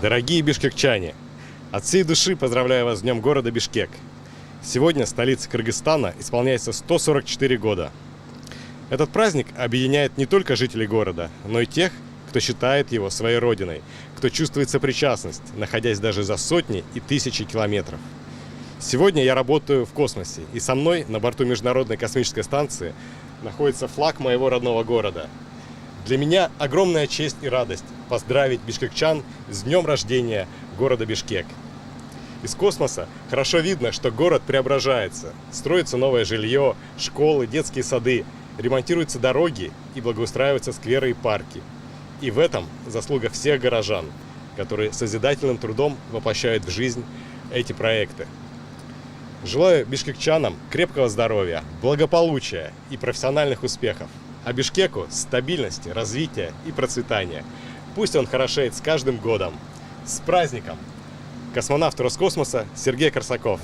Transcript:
Дорогие бишкекчане, от всей души поздравляю вас с Днем города Бишкек. Сегодня столице Кыргызстана исполняется 144 года. Этот праздник объединяет не только жителей города, но и тех, кто считает его своей родиной, кто чувствует сопричастность, находясь даже за сотни и тысячи километров. Сегодня я работаю в космосе, и со мной на борту Международной космической станции находится флаг моего родного города. Для меня огромная честь и радость поздравить бишкекчан с днем рождения города Бишкек. Из космоса хорошо видно, что город преображается. Строится новое жилье, школы, детские сады, ремонтируются дороги и благоустраиваются скверы и парки. И в этом заслуга всех горожан, которые созидательным трудом воплощают в жизнь эти проекты. Желаю бишкекчанам крепкого здоровья, благополучия и профессиональных успехов. А Бишкеку стабильности, развития и процветания. Пусть он хорошеет с каждым годом. С праздником! Космонавт Роскосмоса Сергей Корсаков.